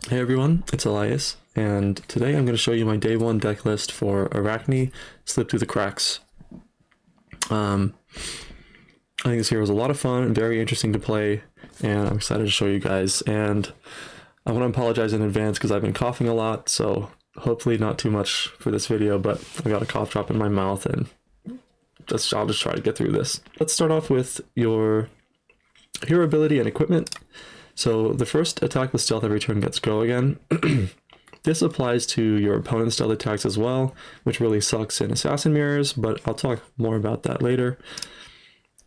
Hey everyone, it's Elias, and today I'm going to show you my day one deck list for Arakni, Slip Through the Cracks. I think this hero is a lot of fun and very interesting to play, and I'm excited to show you guys. And I want to apologize in advance because I've been coughing a lot, so hopefully not too much for this video, but I got a cough drop in my mouth, and I'll just try to get through this. Let's start off with your hero ability and equipment. So the first attack with stealth every turn gets go again. This applies to your opponent's stealth attacks as well, which really sucks in Assassin Mirrors, but I'll talk more about that later.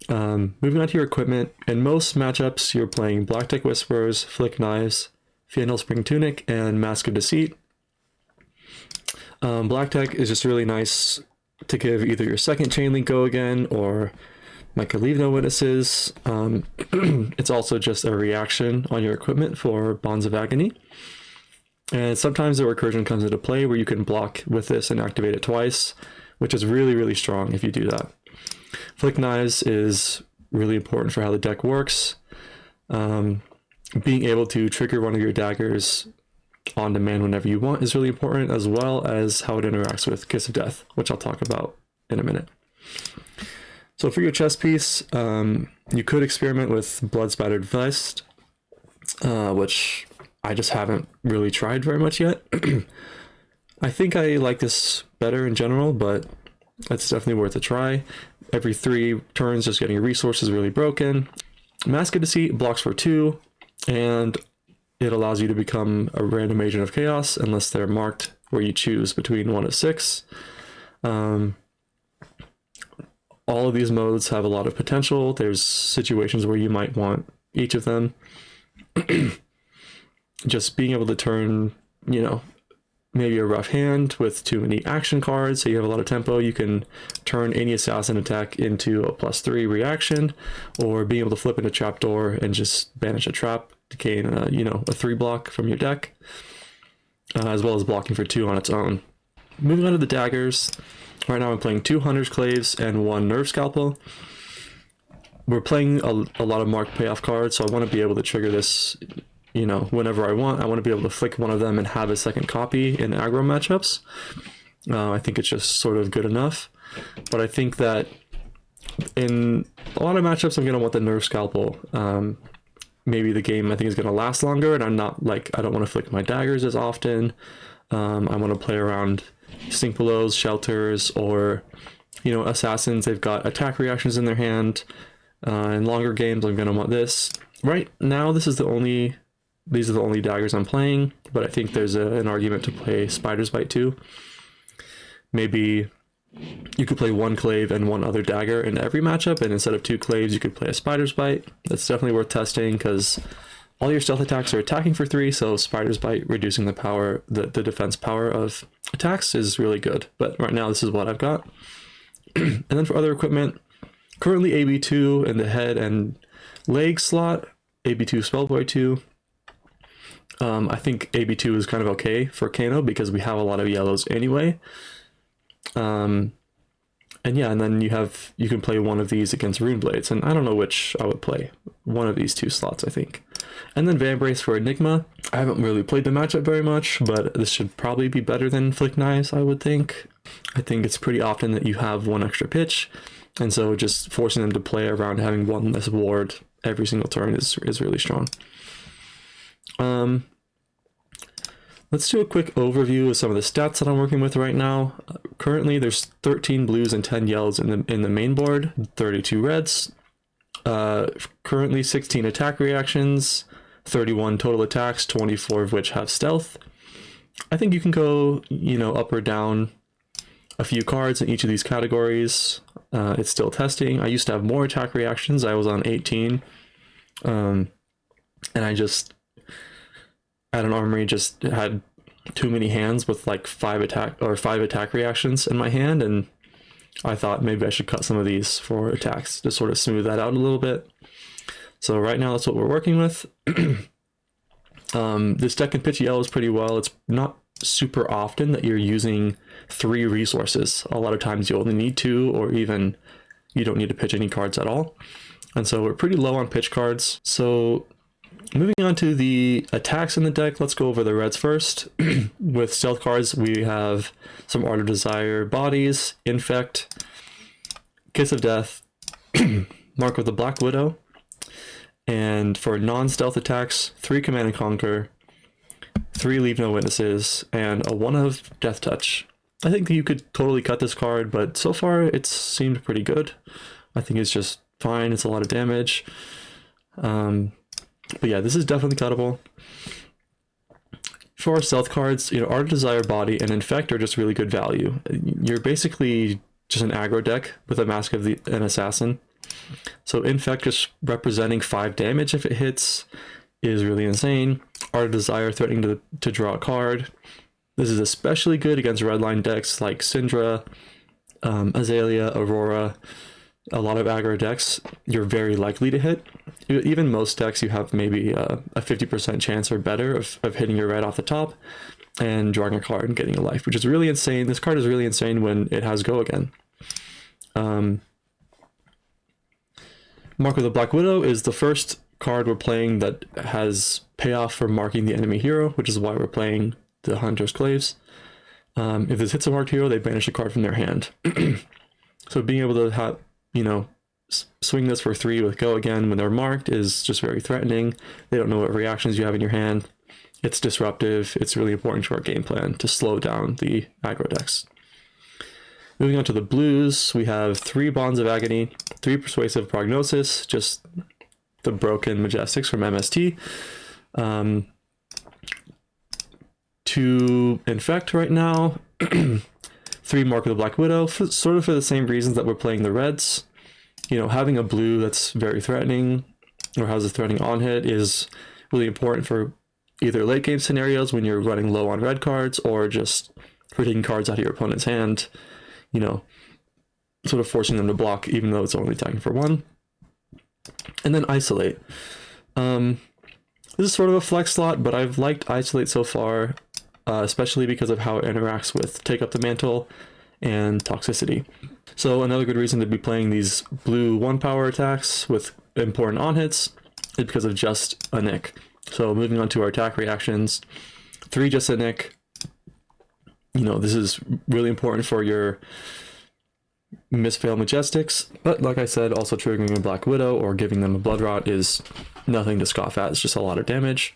Moving on to your equipment, in most matchups you're playing Black Tech Whisperers, Flick Knives, Fiendal Spring Tunic, and Mask of Deceit. Black Tech is just really nice to give either your second chain link go again, or like a Leave No Witnesses. It's also just a reaction on your equipment for Bonds of Agony. And sometimes the recursion comes into play where you can block with this and activate it twice, which is really, really strong if you do that. Flick Knives is really important for how the deck works. Being able to trigger one of your daggers on demand whenever you want is really important, as well as how it interacts with Kiss of Death, which I'll talk about in a minute. So for your chest piece, you could experiment with Blood Spattered Vest, which I just haven't really tried very much yet. I think I like this better in general, but it's definitely worth a try. Every 3 turns, just getting a resource is really broken. Mask of Deceit blocks for 2, and it allows you to become a random agent of chaos unless they're marked where you choose between 1 of 6. All of these modes have a lot of potential. There's situations where you might want each of them. Just being able to turn, maybe a rough hand with too many action cards, so you have a lot of tempo. You can turn any assassin attack into a +3 reaction, or being able to flip into trapdoor and just banish a trap to gain a 3 block from your deck, as well as blocking for 2 on its own. Moving on to the daggers. Right now I'm playing 2 Hunter's Claves and 1 Nerve Scalpel. We're playing a lot of marked payoff cards, so I want to be able to trigger this, whenever I want. I want to be able to flick one of them and have a second copy in aggro matchups. I think it's just sort of good enough. But I think that in a lot of matchups I'm going to want the Nerve Scalpel. Maybe the game I think is going to last longer, and I don't want to flick my daggers as often. I want to play around Stink Belows, Shelters, or Assassins. They've got attack reactions in their hand. In longer games I'm going to want this. Right now these are the only daggers I'm playing, but I think there's an argument to play Spider's Bite too. Maybe you could play 1 Clave and 1 other dagger in every matchup, and instead of 2 Claves you could play a Spider's Bite. That's definitely worth testing because all your stealth attacks are attacking for 3, so Spider's Bite reducing the power, the defense power of attacks is really good. But right now this is what I've got. And then for other equipment, currently AB2 in the head and leg slot, AB2 Spellboy 2. I think AB2 is kind of okay for Kano because we have a lot of yellows anyway. And then you can play one of these against Rune Blades, and I don't know which I would play. One of these 2 slots, I think. And then Vambrace for Enigma. I haven't really played the matchup very much, but this should probably be better than Flick Knives, I would think. I think it's pretty often that you have 1 extra pitch, and so just forcing them to play around having 1 less ward every single turn is really strong. Let's do a quick overview of some of the stats that I'm working with right now. Currently, there's 13 blues and 10 yellows in the main board, 32 reds. Currently 16 attack reactions, 31 total attacks, 24 of which have stealth. I think you can go, up or down a few cards in each of these categories. It's still testing. I used to have more attack reactions. I was on 18. And I just at an armory just had too many hands with like 5 attack reactions in my hand, and I thought maybe I should cut some of these for attacks to sort of smooth that out a little bit. So right now that's what we're working with. This deck can pitch yellows pretty well. It's not super often that you're using 3 resources. A lot of times you only need 2, or even you don't need to pitch any cards at all. And so we're pretty low on pitch cards. So Moving on to the attacks in the deck, let's go over the reds first. With stealth cards, we have some Art of Desire bodies, Infect, Kiss of Death, Mark of the Black Widow, and for non-stealth attacks, 3 Command and Conquer, 3 Leave No Witnesses, and a 1 of Death Touch. I think you could totally cut this card, but so far it's seemed pretty good. I think it's just fine. It's a lot of damage. But yeah, this is definitely cuttable. For our stealth cards, you know, Art of Desire Body and Infect are just really good value. You're basically just an aggro deck with a Mask of an Assassin. So Infect just representing 5 damage if it hits is really insane. Art of Desire threatening to draw a card. This is especially good against redline decks like Syndra, Azalea, Aurora. A lot of aggro decks, you're very likely to hit. Even most decks, you have maybe a 50% chance or better of hitting your red off the top and drawing a card and getting a life, which is really insane. This card is really insane when it has Go Again. Mark of the Black Widow is the first card we're playing that has payoff for marking the enemy hero, which is why we're playing the Hunter's Claves. If this hits a marked hero, they banish a card from their hand. So being able to have, you know, swing this for 3 with Go Again when they're marked is just very threatening. They don't know what reactions you have in your hand. It's disruptive. It's really important to our game plan to slow down the aggro decks. Moving on to the blues, we have 3 Bonds of Agony, 3 Persuasive Prognosis, just the broken Majestics from MST. 2 Infect right now, 3 Mark of the Black Widow, sort of for the same reasons that we're playing the reds. You know, having a blue that's very threatening or has a threatening on hit is really important for either late game scenarios when you're running low on red cards, or just for taking cards out of your opponent's hand, you know, sort of forcing them to block even though it's only attacking for 1. And then Isolate. This is sort of a flex slot, but I've liked Isolate so far, especially because of how it interacts with Take Up the Mantle and Toxicity. So another good reason to be playing these blue 1 power attacks with important on hits is because of just a nick. So moving on to our attack reactions, 3 just a nick. You know, this is really important for your misfail Majestics, but like I said, also triggering a Black Widow or giving them a Blood Rot is nothing to scoff at. It's just a lot of damage.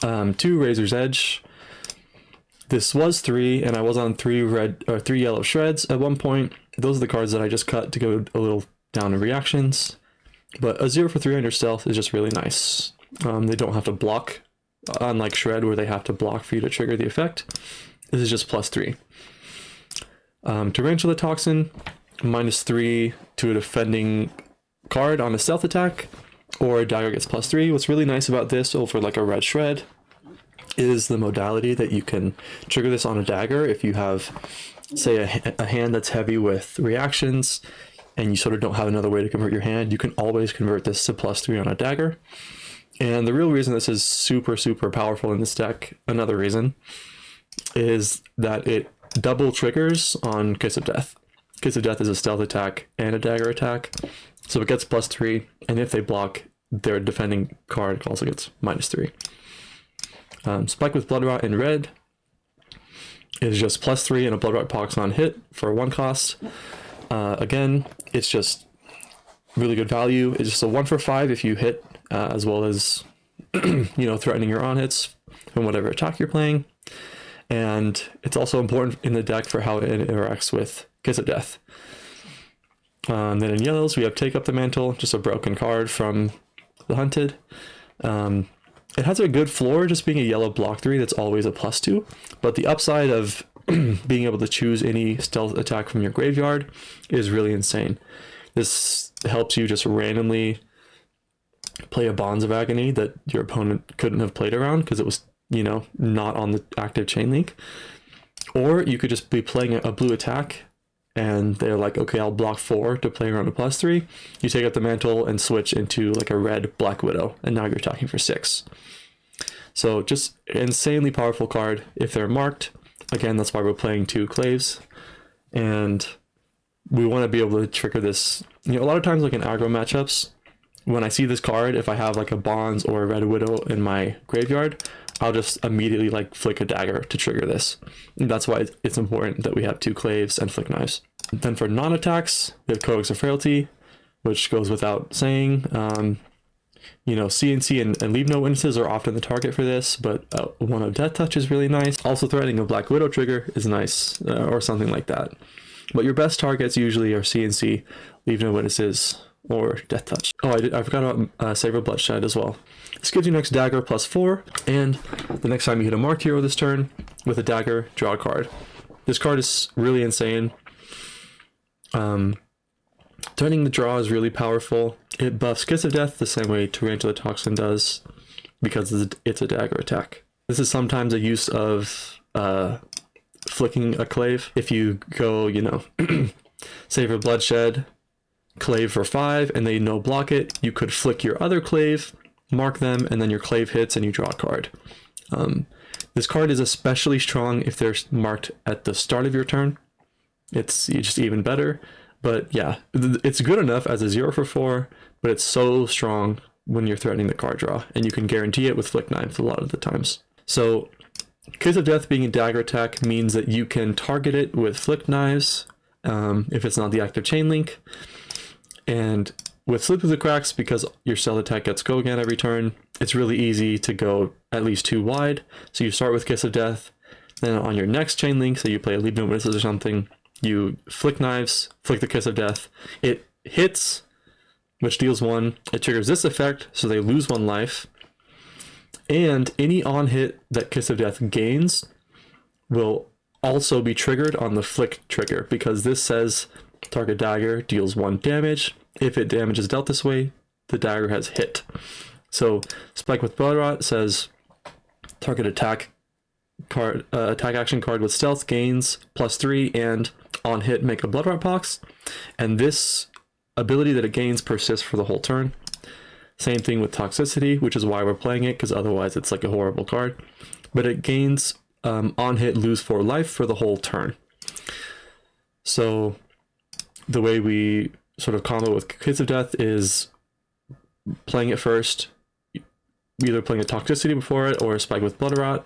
2 Razor's Edge. This was 3, and I was on 3 yellow shreds at one point. Those are the cards that I just cut to go a little down in reactions. But a 0 for 3 on your stealth is just really nice. They don't have to block, unlike Shred where they have to block for you to trigger the effect. This is just +3. Tarantula Toxin, -3 to a defending card on a stealth attack, or a dagger gets +3. What's really nice about this over like a red shred is the modality that you can trigger this on a dagger if you have, say, a hand that's heavy with reactions and you sort of don't have another way to convert your hand. You can always convert this to +3 on a dagger. And the real reason this is super, super powerful in this deck, another reason, is that it double triggers on Kiss of Death. Kiss of Death is a stealth attack and a dagger attack, so it gets +3, and if they block, their defending card also gets -3. Spike with Blood Rot in red is just +3 and a Blood Rot Pox on hit for 1 cost. Again, it's just really good value. It's just a 1 for 5 if you hit, as well as you know, threatening your on hits from whatever attack you're playing. And it's also important in the deck for how it interacts with Kiss of Death. Then in yellows, we have Take Up the Mantle, just a broken card from the Hunted. It has a good floor, just being a yellow block 3 that's always a +2. But the upside of being able to choose any stealth attack from your graveyard is really insane. This helps you just randomly play a Bonds of Agony that your opponent couldn't have played around because it was, you know, not on the active chain link. Or you could just be playing a blue attack and they're like, okay, I'll block 4 to play around a +3. You take up the mantle and switch into like a red Black Widow, and now you're attacking for 6. So just insanely powerful card if they're marked. Again, that's why we're playing 2 Claves. And we want to be able to trigger this. You know, a lot of times like in aggro matchups, when I see this card, if I have like a Bonds or a Red Widow in my graveyard, I'll just immediately like flick a dagger to trigger this. And that's why it's important that we have 2 Claves and Flick Knives. Then for non-attacks, we have Codex of Frailty, which goes without saying. You know, CNC and Leave No Witnesses are often the target for this, but one of Death Touch is really nice. Also, threatening a Black Widow trigger is nice, or something like that. But your best targets usually are CNC, Leave No Witnesses, or Death Touch. Oh, I forgot about Savor Bloodshed as well. This gives you next dagger +4, and the next time you hit a marked hero this turn with a dagger, draw a card. This card is really insane. Turning the draw is really powerful. It buffs Kiss of Death the same way Tarantula Toxin does, because it's a dagger attack. This is sometimes a use of flicking a Clave. If you go, you know, Savor Bloodshed, Clave for 5, and they no block it, you could flick your other Clave, mark them, and then your Clave hits and you draw a card. This card is especially strong if they're marked at the start of your turn. It's just even better. But yeah, it's good enough as a 0 for 4, but it's so strong when you're threatening the card draw, and you can guarantee it with Flick Knives a lot of the times. So Kiss of Death being a dagger attack means that you can target it with Flick Knives if it's not the active chain link. And with Slip Through the Cracks, because your stealth attack gets go again every turn, it's really easy to go at least 2 wide. So you start with Kiss of Death, then on your next chain link, so you play a Leave No Witnesses or something, you Flick Knives, flick the Kiss of Death. It hits, which deals 1. It triggers this effect, so they lose 1 life. And any on hit that Kiss of Death gains will also be triggered on the flick trigger, because this says target dagger deals 1 damage. If it damage is dealt this way, the dagger has hit. So Spike with Bloodrot says target attack card, attack action card with stealth gains +3, and on hit make a Bloodrot box. And this ability that it gains persists for the whole turn. Same thing with Toxicity, which is why we're playing it, because otherwise it's like a horrible card. But it gains on hit lose 4 life for the whole turn. So the way we sort of combo with Kiss of Death is playing it first, either playing a Toxicity before it or a Spike with Bloodrot.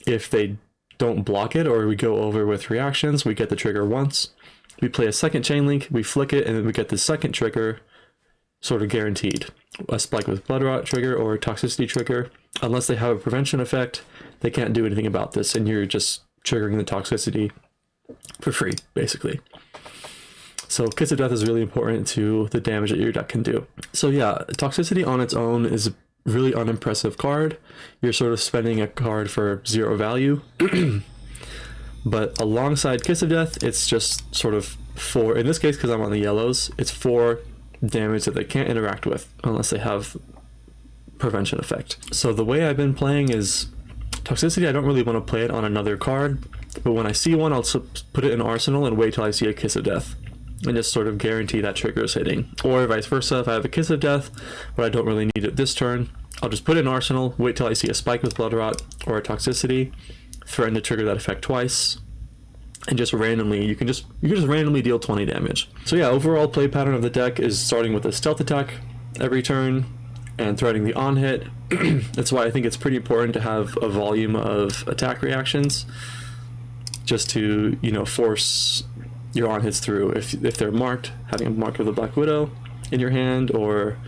If they don't block it, or we go over with reactions, we get the trigger once. We play a second chain link, we flick it, and then we get the second trigger sort of guaranteed. A Spike with Bloodrot trigger or a Toxicity trigger. Unless they have a prevention effect, they can't do anything about this, and you're just triggering the Toxicity for free, basically. So Kiss of Death is really important to the damage that your deck can do. So yeah, Toxicity on its own is a really unimpressive card. You're sort of spending a card for 0 value. But alongside Kiss of Death, it's just sort of 4, in this case because I'm on the yellows, it's 4 damage that they can't interact with unless they have prevention effect. So the way I've been playing is Toxicity, I don't really want to play it on another card, but when I see one, I'll put it in Arsenal and wait till I see a Kiss of Death, and just sort of guarantee that trigger is hitting. Or vice versa, if I have a Kiss of Death, but I don't really need it this turn, I'll just put it in Arsenal, wait till I see a Spike with Bloodrot or a Toxicity, threaten to trigger that effect twice, and just randomly, you can just randomly deal 20 damage. So yeah, overall play pattern of the deck is starting with a stealth attack every turn, and threatening the on hit. That's why I think it's pretty important to have a volume of attack reactions, just to, you know, force your on hits through. If they're marked, having a mark of the Black Widow in your hand, or,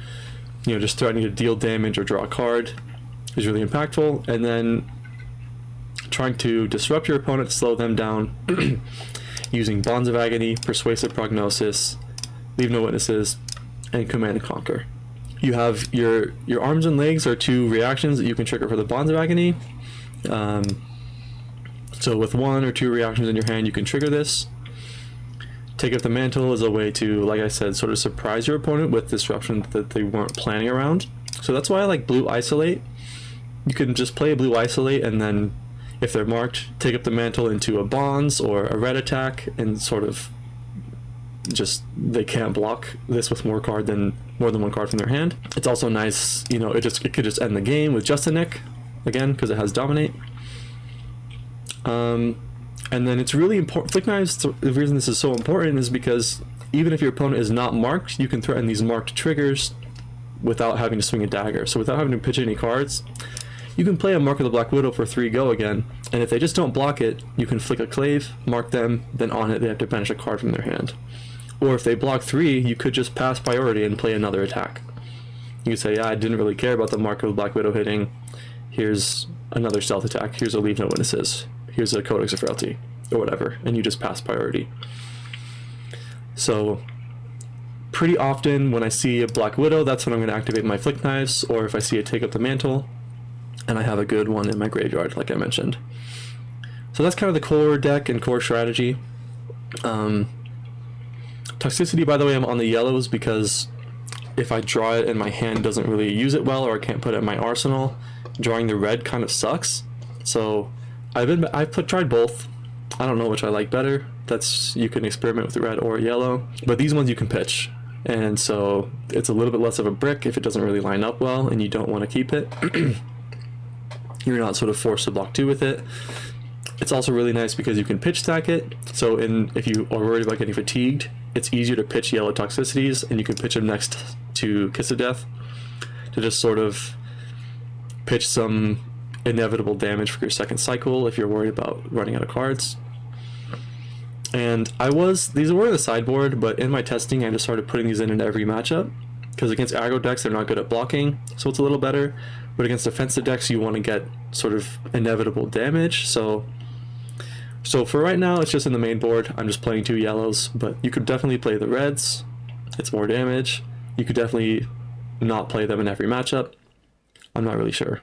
you know, just threatening to deal damage or draw a card is really impactful. And then trying to disrupt your opponent, slow them down, using Bonds of Agony, Persuasive Prognosis, Leave No Witnesses, and Command and Conquer. You have your arms and legs are 2 reactions that you can trigger for the Bonds of Agony. So with 1 or 2 reactions in your hand, you can trigger this. Take Up the Mantle is a way to, like I said, sort of surprise your opponent with disruption that they weren't planning around. So that's why I like Blue Isolate. You can just play a Blue Isolate, and then if they're marked, Take Up the Mantle into a Bonds or a red attack, and sort of just, they can't block this with more than 1 card from their hand. It's also nice, you know, it could just end the game with just a Nick, again, because it has Dominate. And then it's really important, Flick Knives, the reason this is so important is because even if your opponent is not marked, you can threaten these marked triggers without having to swing a dagger. So without having to pitch any cards, you can play a Mark of the Black Widow for 3 go again, and if they just don't block it, you can flick a clave, mark them, then on it they have to banish a card from their hand. Or if they block 3, you could just pass priority and play another attack. You can say, yeah, I didn't really care about the Mark of the Black Widow hitting. Here's another stealth attack. Here's a Leave No Witnesses. Here's a Codex of Frailty, or whatever, and you just pass priority. So pretty often when I see a Black Widow, that's when I'm going to activate my Flick Knives, or if I see it take up the mantle, and I have a good one in my graveyard, like I mentioned. So that's kind of the core deck and core strategy. Toxicity, by the way, I'm on the yellows because if I draw it and my hand doesn't really use it well, or I can't put it in my arsenal, drawing the red kind of sucks. So I've tried both. I don't know which I like better. You can experiment with the red or yellow, but these ones you can pitch, and so it's a little bit less of a brick if it doesn't really line up well and you don't want to keep it. You're not sort of forced to block 2 with it. It's also really nice because you can pitch stack it, so if you are worried about getting fatigued, it's easier to pitch yellow toxicities, and you can pitch them next to Kiss of Death to just sort of pitch some inevitable damage for your second cycle if you're worried about running out of cards. And these were in the sideboard, but in my testing I just started putting these in every matchup, because against aggro decks they're not good at blocking, so it's a little better, but against defensive decks you want to get sort of inevitable damage. So for right now it's just in the main board. I'm just playing 2 yellows, but you could definitely play the reds. It's more damage. You could definitely not play them in every matchup. I'm not really sure.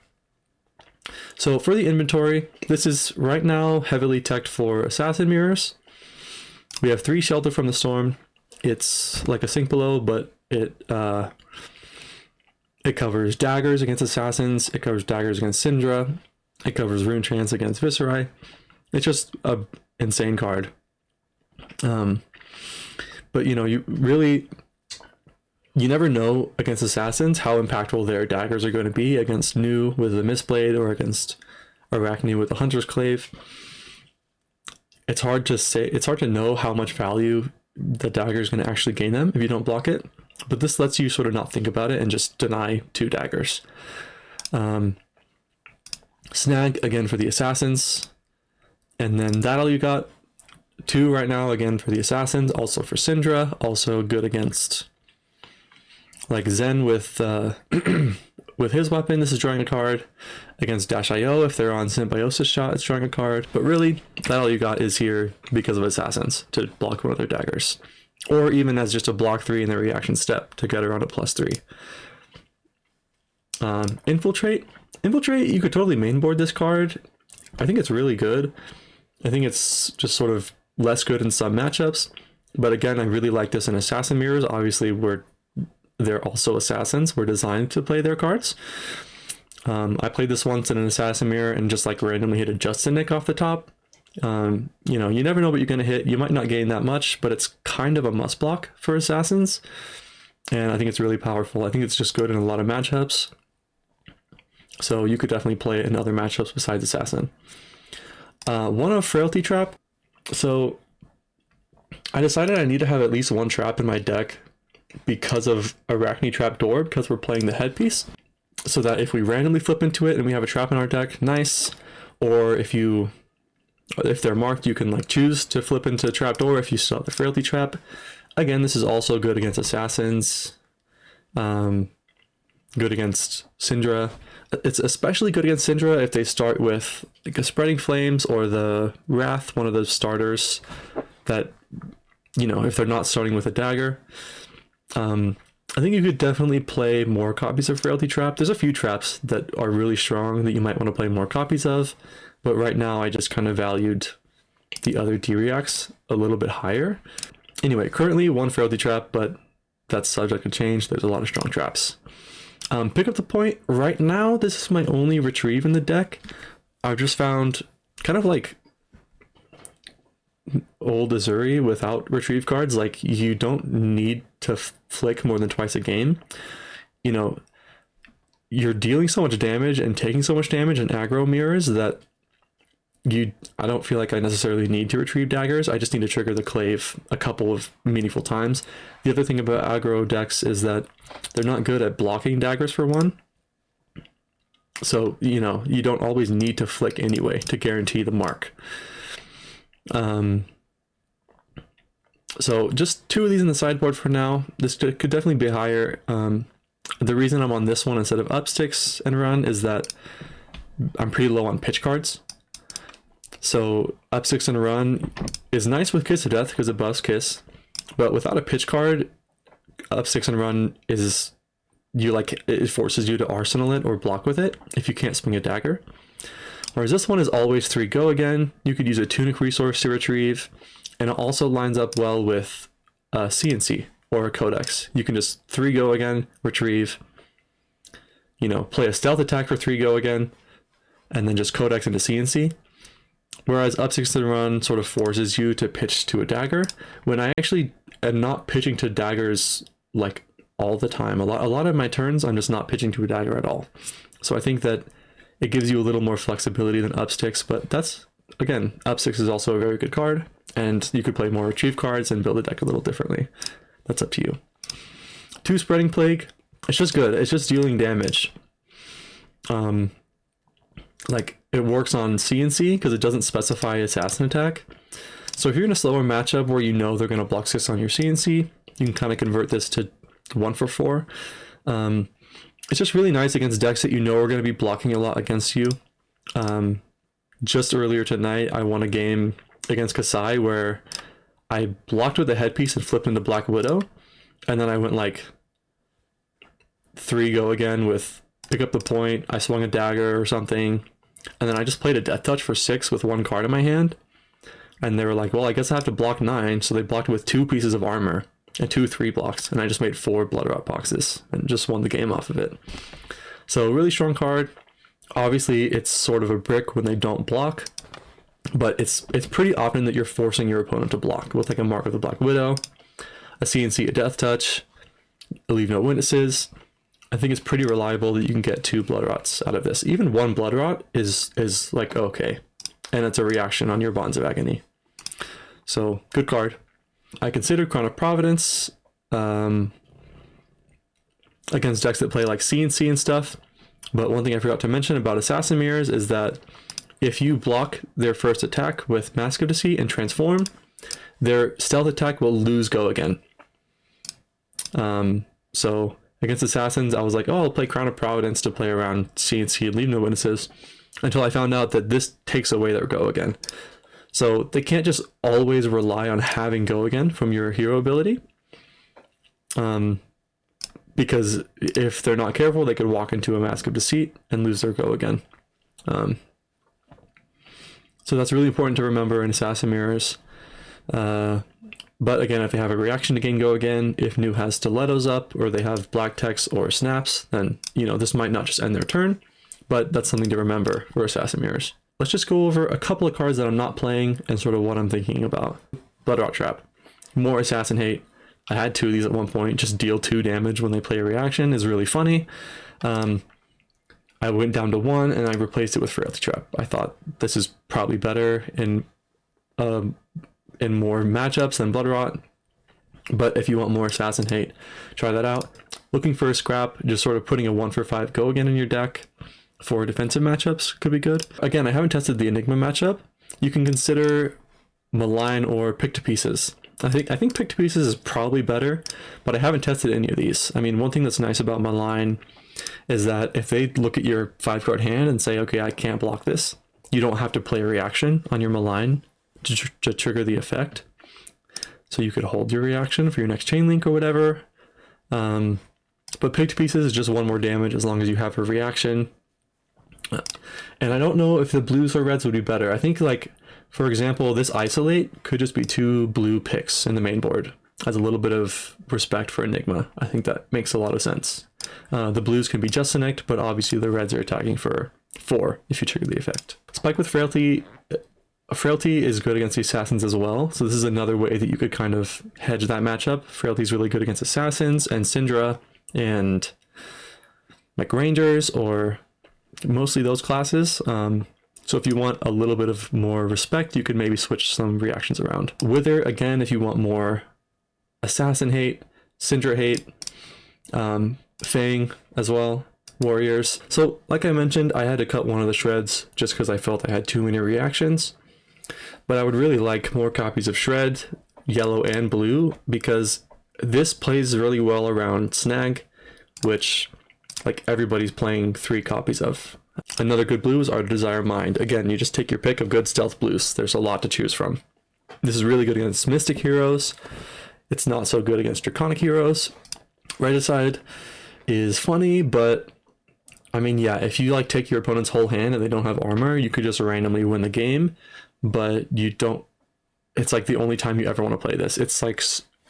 So for the inventory, this is right now heavily teched for Assassin Mirrors. We have 3 Shelter from the Storm. It's like a Sink Below, but it covers daggers against assassins. It covers daggers against Syndra. It covers Rune Chance against Viscerai. It's just a insane card. But you never know against assassins how impactful their daggers are going to be against Nu with the Mistblade or against Arakni with the Hunter's Clave. It's hard to know how much value the dagger is going to actually gain them if you don't block it, but this lets you sort of not think about it and just deny 2 daggers. Snag again for the assassins, and then that all you got. 2 right now again for the assassins, also for Syndra, also good against like Zen with with his weapon. This is drawing a card. Against Dash.io, if they're on Symbiosis Shot, it's drawing a card. But really, that all you got is here because of assassins to block one of their daggers, or even as just a block 3 in the reaction step to get around a +3. Infiltrate, you could totally mainboard this card. I think it's really good. I think it's just sort of less good in some matchups, but again, I really like this in Assassin Mirrors. Obviously, they're also assassins. We're designed to play their cards. I played this once in an Assassin Mirror and just like randomly hit a Justin Nick off the top. You never know what you're going to hit. You might not gain that much, but it's kind of a must block for assassins, and I think it's really powerful. I think it's just good in a lot of matchups, so you could definitely play it in other matchups besides assassin. One of Frailty Trap. So I decided I need to have at least 1 trap in my deck because of Arakni Trapdoor, because we're playing the headpiece, so that if we randomly flip into it and we have a trap in our deck, nice. Or if they're marked, you can like choose to flip into Trapdoor if you still have the Frailty Trap. Again, this is also good against assassins, good against Syndra. It's especially good against Syndra if they start with like a Spreading Flames or the Wrath, one of those starters that, if they're not starting with a dagger. I think you could definitely play more copies of Frailty Trap. There's a few traps that are really strong that you might want to play more copies of, but right now I just kind of valued the other D-Reacts a little bit higher. Anyway, currently 1 Frailty Trap, but that's subject to change. There's a lot of strong traps. Pick up the point. Right now, this is my only retrieve in the deck. I've just found kind of like old Azuri without retrieve cards. Like, you don't need to flick more than twice a game. You're dealing so much damage and taking so much damage in aggro mirrors that I don't feel like I necessarily need to retrieve daggers. I just need to trigger the clave a couple of meaningful times. The other thing about aggro decks is that they're not good at blocking daggers for one. So, you don't always need to flick anyway to guarantee the mark. So just 2 of these in the sideboard for now. This could definitely be higher. The reason I'm on this one instead of up sticks and run is that I'm pretty low on pitch cards. So up six and run is nice with Kiss of Death because it buffs Kiss, but without a pitch card, up six and run is it forces you to arsenal it or block with it if you can't swing a dagger. Whereas this one is always 3 go again. You could use a tunic resource to retrieve, and it also lines up well with CNC or a codex. You can just 3 go again, retrieve, play a stealth attack for 3 go again, and then just codex into CNC. Whereas up six and run sort of forces you to pitch to a dagger, when I actually am not pitching to daggers like all the time. A lot of my turns I'm just not pitching to a dagger at all. So I think that it gives you a little more flexibility than up six, but that's, again, up six is also a very good card, and you could play more retrieve cards and build a deck a little differently. That's up to you. 2 Spreading Plague, it's just good. It's just dealing damage. It works on CNC because it doesn't specify assassin attack. So if you're in a slower matchup where they're going to block 6 on your CNC, you can kind of convert this to 1 for 4. It's just really nice against decks that are going to be blocking a lot against you. Just earlier tonight, I won a game against Kasai where I blocked with a headpiece and flipped into Black Widow, and then I went 3 go again with pick up the point, I swung a dagger or something, and then I just played a Death Touch for 6 with 1 card in my hand, and they were like, well, I guess I have to block 9, so they blocked with 2 pieces of armor and 2 3 blocks, and I just made 4 Blood Rot boxes and just won the game off of it. So really strong card. Obviously it's sort of a brick when they don't block, but it's pretty often that you're forcing your opponent to block with a Mark of the Black Widow, a CNC, a Death Touch, a Leave No Witnesses. I think it's pretty reliable that you can get 2 Blood Rots out of this. Even 1 Blood Rot is okay, and it's a reaction on your Bonds of Agony. So good card. I consider Crown of Providence against decks that play CNC and stuff, but one thing I forgot to mention about Assassin Mirrors is that if you block their first attack with Mask of Deceit and Transform, their stealth attack will lose go again. So against Assassins, I was like, I'll play Crown of Providence to play around CNC and Leave No Witnesses, until I found out that this takes away their go again. So they can't just always rely on having go again from your hero ability. Because if they're not careful, they could walk into a Mask of Deceit and lose their go again. So that's really important to remember in Assassin Mirrors. But again, if they have a reaction to gain go again, if Nu has stilettos up, or they have black text or snaps, then this might not just end their turn, but that's something to remember for Assassin Mirrors. Let's just go over a couple of cards that I'm not playing and sort of what I'm thinking about. Blood Rot Trap. More Assassin Hate. I had 2 of these at one point. Just deal 2 damage when they play a reaction is really funny. I went down to 1 and I replaced it with Frailty Trap. I thought this is probably better in more matchups than Blood Rot. But if you want more Assassin Hate, try that out. Looking for a scrap, just sort of putting a 1 for 5 go again in your deck for defensive matchups could be good. Again, I haven't tested the Enigma matchup. You can consider Malign or Pick to Pieces. I think Pick to Pieces is probably better, but I haven't tested any of these. I mean, one thing that's nice about Malign is that if they look at your 5-card hand and say, okay, I can't block this, you don't have to play a reaction on your Malign to trigger the effect. So you could hold your reaction for your next chain link or whatever. But Pick to Pieces is just 1 more damage as long as you have a reaction. And I don't know if the blues or reds would be better. I think, for example, this Isolate could just be 2 blue picks in the main board as a little bit of respect for Enigma. I think that makes a lot of sense. The blues can be just Connect, but obviously the reds are attacking for 4 if you trigger the effect. Spike with Frailty. Frailty is good against the Assassins as well, so this is another way that you could kind of hedge that matchup. Frailty is really good against Assassins and Syndra and Rangers, or mostly those classes. So So if you want a little bit of more respect, you could maybe switch some reactions around. Wither, again, if you want more assassin hate, Syndra hate, Fang as well, warriors. So like I mentioned, I had to cut one of the shreds just because I felt I had too many reactions. But I would really like more copies of Shred, yellow and blue, because this plays really well around Snag, which like everybody's playing 3 copies of. Another good blue is Art of Desire Mind. Again, you just take your pick of good stealth blues. There's a lot to choose from. This is really good against Mystic heroes. It's not so good against Draconic heroes. Regicide is funny, but I mean, yeah, if you like take your opponent's whole hand and they don't have armor, you could just randomly win the game, but you don't, it's like the only time you ever want to play this. It's like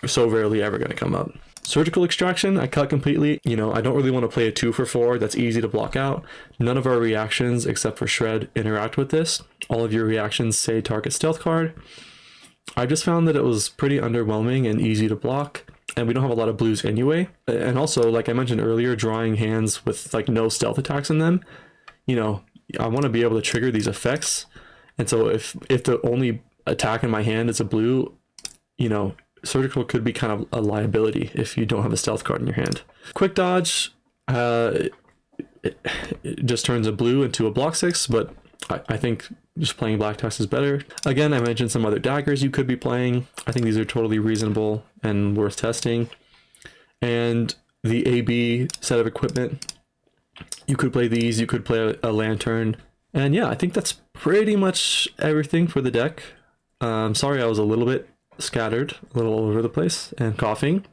so rarely ever going to come up. Surgical Extraction, I cut completely. You know, I don't really want to play a 2 for 4 that's easy to block out. None of our reactions, except for Shred, interact with this. All of your reactions say target stealth card. I just found that it was pretty underwhelming and easy to block, and we don't have a lot of blues anyway. And also, like I mentioned earlier, drawing hands with like no stealth attacks in them, you know, I want to be able to trigger these effects. And so if the only attack in my hand is a blue, you know, Surgical could be kind of a liability if you don't have a stealth card in your hand. Quick Dodge, it just turns a blue into a block 6, but I think just playing black text is better. Again, I mentioned some other daggers you could be playing. I think these are totally reasonable and worth testing. And the AB set of equipment, you could play these, you could play a lantern. And yeah, I think that's pretty much everything for the deck. Sorry I was a little bit scattered, a little all over the place and coughing.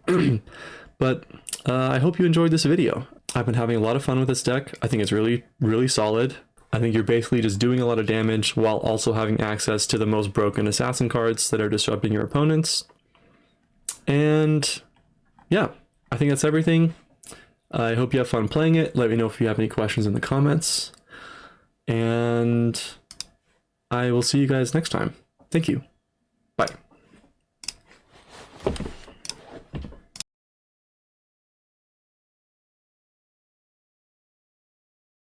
But I hope you enjoyed this video. I've been having a lot of fun with this deck. I think it's really, really solid. I think you're basically just doing a lot of damage while also having access to the most broken assassin cards that are disrupting your opponents. And yeah, I think that's everything. I hope you have fun playing it. Let me know if you have any questions in the comments. And I will see you guys next time. Thank you.